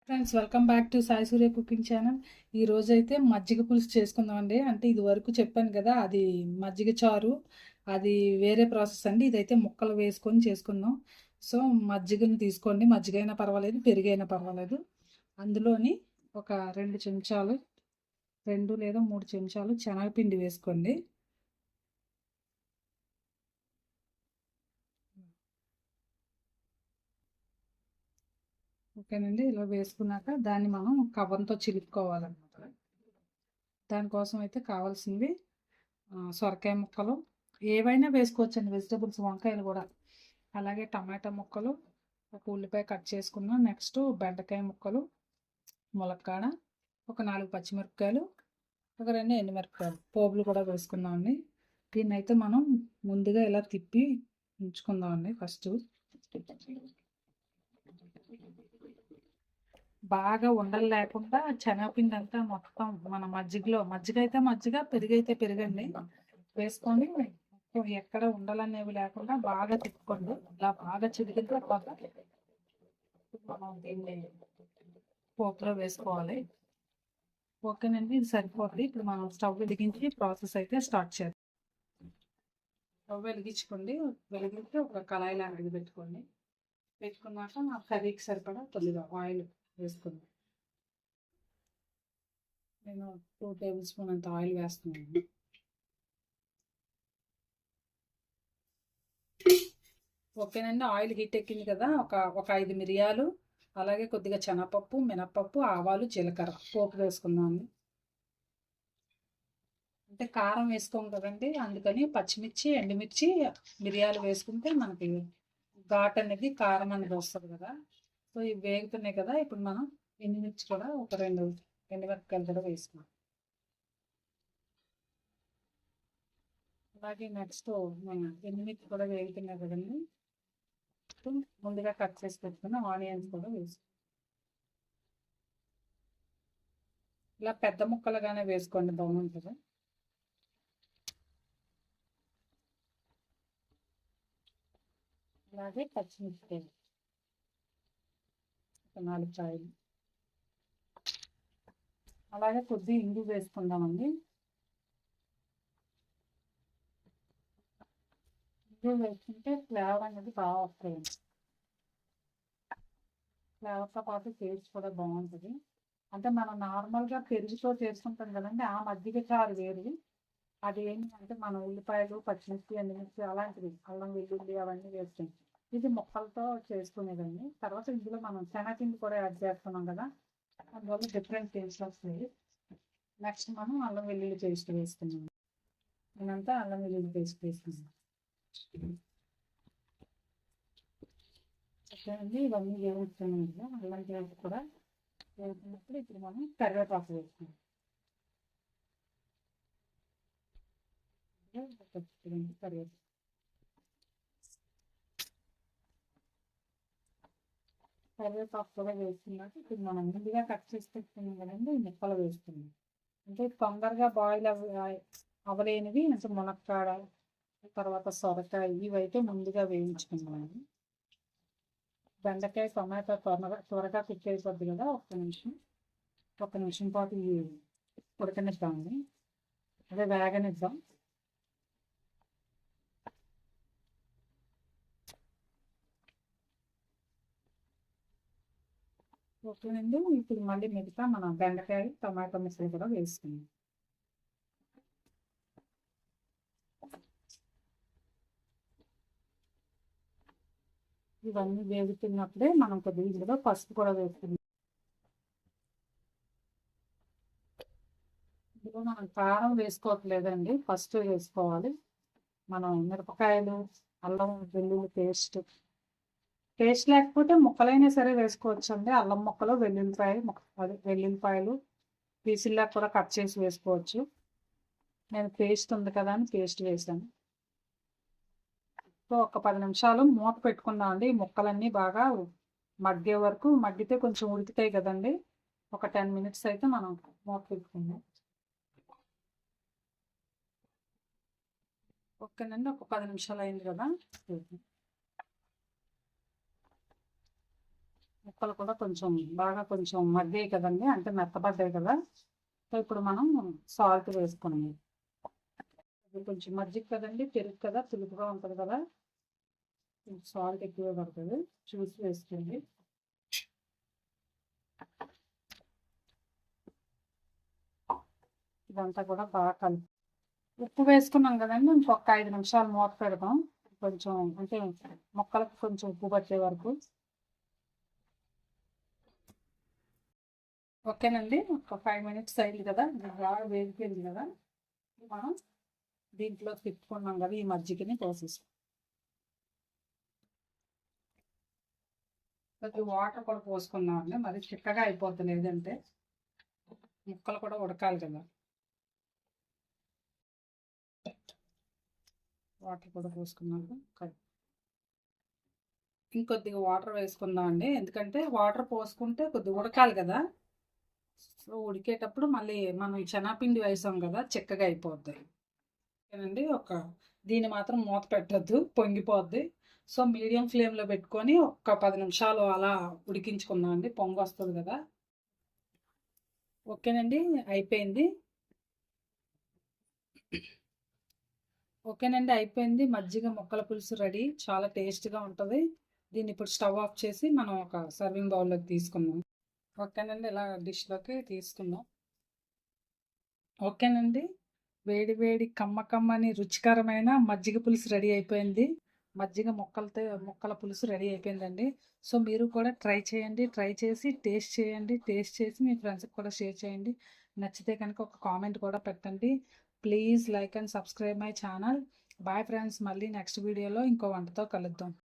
Friends, welcome back to Sai Surya cooking channel. ఈ రోజు అయితే మజ్జిగ పులుసు చేసుకుందాం అండి. అంటే ఇది వరకు చెప్పాను కదా, అది మజ్జిగ చారు, అది వేరే ప్రాసెస్ అండి. ఇదైతే ముక్కలు వేసుకొని చేసుకుందాం. సో మజ్జిగను తీసుకోండి, మజ్జిగ అయినా పర్వాలేదు, పెరుగైనా పర్వాలేదు. అందులోని ఒక 2 చెంచాలు, 2 లేదా 3 చెంచాలు శనగపిండి వేసుకోండి. ఓకేనండి, ఇలా వేసుకున్నాక దాన్ని మనం కవర్తో చిలుపుకోవాలన్నమాట. దానికోసం అయితే కావాల్సింది సొరకాయ ముక్కలు, ఏవైనా వేసుకోవచ్చండి, వెజిటబుల్స్, వంకాయలు కూడా, అలాగే టమాటా ముక్కలు, ఒక ఉల్లిపాయ కట్ చేసుకున్నాం. నెక్స్ట్ బెండకాయ ముక్కలు, ములక్కాడ, ఒక 4 పచ్చిమిరపకాయలు, ఒక 2 ఎండుమిరపకాయలు, పోపులు కూడా వేసుకున్నామండి. దీన్ని అయితే మనం ముందుగా ఇలా తిప్పి ఉంచుకుందామండి. ఫస్ట్ బాగా ఉండలు లేకుండా శనగపిండి అంతా మొత్తం మన మజ్జిగ అయితే మజ్జిగ, పెరుగు అయితే పెరుగండి వేసుకొని ఎక్కడ ఉండలనేవి లేకుండా బాగా తిప్పుకోండి. ఇలా బాగా చిదిగిన తర్వాత మనం దీన్ని పోపులో వేసుకోవాలి. ఓకేనండి, ఇది సరిపోతుంది. ఇప్పుడు మనం స్టవ్ వెలిగించి ప్రాసెస్ అయితే స్టార్ట్ చేద్దాం. స్టవ్ వెలిగించుకోండి. వెలిగించి ఒక కళాయి లాంటిది పెట్టుకోండి. పెట్టుకున్నాక ఆ కర్రీకి సరిపడా కొద్దిగా ఆయిల్ వేసుకోండి. నేను 2 టేబుల్ స్పూన్ అంత ఆయిల్ వేస్తున్నాను. ఓకేనండి, ఆయిల్ హీట్ ఎక్కింది కదా, ఒక 5 మిరియాలు, అలాగే కొద్దిగా శనగపప్పు, మినపప్పు, ఆవాలు, జీలకర్ర పోపు వేసుకుందాము. అంటే కారం వేసుకోం కదండి, అందుకని పచ్చిమిర్చి, ఎండుమిర్చి, మిరియాలు వేసుకుంటే మనకి ఘాట్ అనేది, కారం అనేది వస్తుంది కదా. సో ఇవి వేగుతున్నాయి కదా, ఇప్పుడు మనం ఎండుమిర్చి కూడా ఒక 2 ఎండుమిరపకాయలు కూడా వేసుకున్నాం. అలాగే నెక్స్ట్ మన ఎండుమిర్చి కూడా వేగుతున్నాయి కదండి, ముందుగా కట్ చేసి పెట్టుకున్న ఆనియన్స్ కూడా వేసుకో. ఇలా పెద్ద ముక్కలుగానే వేసుకోండి, బాగుంటుంది. అలాగే పచ్చిమిరపకాయలు ఒక 4 కాయలు, అలాగే కొద్దిగా ఇంగు వేసుకుందామండి. ఇంగు వేసుకుంటే ఫ్లేవర్ అనేది బాగా వస్తాయండి. ఫ్లేవర్తో పాటు టేస్ట్ కూడా బాగుంటుంది. అంటే మనం నార్మల్గా పెరుగుతో చేసుకుంటాం కదండి, ఆ మజ్జిగ చారు వేరు. అది ఏంటంటే మనం ఉల్లిపాయలు, పచ్చిమిర్చి, ఎండుమిర్చి అలాంటివి, అల్లం వెల్లుల్లి అవన్నీ వేస్తాం. ఇది ముక్కలతో చేసుకునేదండి. తర్వాత ఇందులో మనం శనగపిండి కూడా యాడ్ చేస్తున్నాం కదా, అందువల్ల డిఫరెంట్ టేస్ట్ వస్తాయి. నెక్స్ట్ మనం అల్లం వెల్లుల్లి పేస్ట్ వేసుకున్నాం. నేనంతా అల్లం వెల్లుల్లి పేస్ట్ వేసుకున్నాను. ఓకే అండి, ఇవన్నీ వేస్తున్నాం కదా, అల్లం పేస్ట్ కూడా వేసుకున్నప్పుడు ఇప్పుడు మనం కరివేపాకు వేసుకున్నాం. కరివేపాకు కూడా వేసుకున్నాక ఇప్పుడు మనం ముందుగా కట్ చేసి పెట్టుకున్నాం కదండి, ఈ ముక్కలు వేసుకున్నాం. అంటే తొందరగా బాయిల్ అవ్వలేనివి అంటే మునక్కాడ, తర్వాత సొరకాయ, ఇవైతే ముందుగా వేయించుకున్నాము. బెండకాయ, టమాటా త్వరగా కుక్ అయిపోద్ది కదా, ఒక నిమిషం పాటు ఉడకనిద్దామండి, అదే వేగనిద్దాం. ఓకేనండి, ఇప్పుడు మళ్ళీ మిగతా మన బెండకాయ, టమాటా ముక్కలు కూడా వేసుకున్నాం. ఇవన్నీ వేగుతున్నప్పుడే మనం కొద్దిగా ఇందులో పసుపు కూడా వేసుకున్నాం. ఇందులో మనం కారం వేసుకోవట్లేదండి, ఫస్ట్ వేసుకోవాలి. మనం మిరపకాయలు, అల్లం వెల్లుల్లి పేస్ట్ లేకపోతే ముక్కలైనా సరే వేసుకోవచ్చు అండి. అల్లం ముక్కలు, వెల్లుల్లిపాయలు పీసుల్లా కూడా కట్ చేసి వేసుకోవచ్చు. నేను పేస్ట్ ఉంది కదా అని పేస్ట్ వేసాను. సో ఒక 10 నిమిషాలు మూత పెట్టుకుందాం అండి. ఈ ముక్కలన్నీ బాగా మగ్గే వరకు, మగ్గితే కొంచెం ఉడుకుతాయి కదండి. ఒక 10 మినిట్స్ అయితే మనం మూత పెట్టుకుందాం. ఓకేనండి, ఒక 10 నిమిషాలు అయింది కదా, ముక్కలు కూడా కొంచెం బాగా కొంచెం మగ్గాయి కదండి, అంటే మెత్తబడ్డాయి కదా. సో ఇప్పుడు మనం సాల్ట్ వేసుకున్నాం. ఇది కొంచెం మజ్జిగ కదండి, పెరుగు కదా, పులుపుగా ఉంటుంది కదా, సాల్ట్ ఎక్కువ పడుతుంది, చూసి వేసుకోండి. ఇదంతా కూడా బాగా కలిపి ఉప్పు వేసుకున్నాం కదండి, ఇంకొక 5 నిమిషాలు మూత పెడదాం. కొంచెం అంటే మొక్కలకు కొంచెం ఉప్పు పట్టే వరకు. ఓకేనండి, ఒక 5 మినిట్స్ అయింది కదా, ఇది బాగా వేగిపోయింది కదా. మనం దీంట్లో తిప్పుకున్నాం కదా, ఈ మజ్జిగని పోసేసాం. కొద్దిగా వాటర్ కూడా పోసుకుందాం అండి, మరి చిక్కగా అయిపోద్ది, లేదంటే ముక్కలు కూడా ఉడకాలి కదా. వాటర్ కూడా పోసుకున్నాక ఇంకొద్దిగా వాటర్ వేసుకుందాం అండి, ఎందుకంటే వాటర్ పోసుకుంటే కొద్దిగా ఉడకాలి కదా. సో ఉడికేటప్పుడు మళ్ళీ మనం శనగపిండి వేసాం కదా, చిక్కగా అయిపోద్ది. ఓకేనండి, దీన్ని మాత్రం మూత పెట్టద్దు, పొంగిపోద్ది. సో మీడియం ఫ్లేమ్లో పెట్టుకొని ఒక 10 నిమిషాలు అలా ఉడికించుకుందాం అండి, పొంగి వస్తుంది కదా. ఓకేనండి, అయిపోయింది. ఓకేనండి, అయిపోయింది. మజ్జిగ ముక్కల పులుసు రెడీ, చాలా టేస్ట్గా ఉంటుంది. దీన్ని ఇప్పుడు స్టవ్ ఆఫ్ చేసి మనం ఒక సర్వింగ్ బౌల్లోకి తీసుకుందాం. ఓకేనండి, ఇలా డిష్లోకి తీసుకుందాం. ఓకేనండి, వేడి వేడి కమ్మకమ్మని రుచికరమైన మజ్జిగ పులుసు రెడీ అయిపోయింది. మజ్జిగ ముక్కల పులుసు రెడీ అయిపోయిందండి. సో మీరు కూడా ట్రై చేయండి, ట్రై చేసి టేస్ట్ చేయండి, టేస్ట్ చేసి మీ ఫ్రెండ్స్కి కూడా షేర్ చేయండి. నచ్చితే కనుక ఒక కామెంట్ కూడా పెట్టండి. Please like and subscribe my channel. Bye friends, మళ్ళీ నెక్స్ట్ వీడియోలో ఇంకో వంటతో కలుద్దాం.